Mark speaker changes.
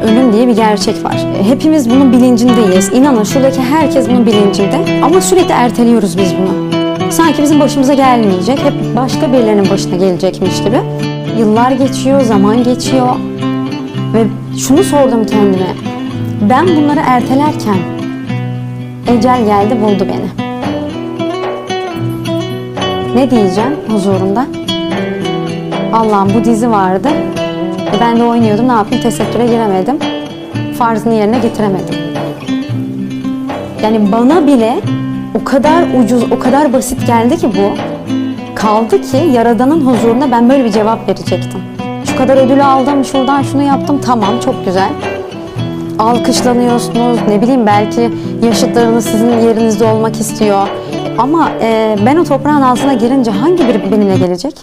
Speaker 1: ölüm diye bir gerçek var. Hepimiz bunun bilincindeyiz. İnanın şuradaki herkes bunun bilincinde. Ama sürekli erteliyoruz biz bunu. Sanki bizim başımıza gelmeyecek, hep başka birilerinin başına gelecekmiş gibi. Yıllar geçiyor, zaman geçiyor ve şunu sordum kendime. Ben bunları ertelerken ecel geldi, buldu beni. Ne diyeceğim huzurunda? Allah'ım bu dizi vardı. Ben de oynuyordum, ne yapayım, tesettüre giremedim. Farzını yerine getiremedim. Yani bana bile o kadar ucuz, o kadar basit geldi ki bu. Kaldı ki Yaradan'ın huzurunda ben böyle bir cevap verecektim. Şu kadar ödül aldım, şuradan şunu yaptım, tamam çok güzel. Alkışlanıyorsunuz, ne bileyim belki yaşıtlarınız sizin yerinizde olmak istiyor. Ama ben o toprağın altına girince hangi biri benimle gelecek?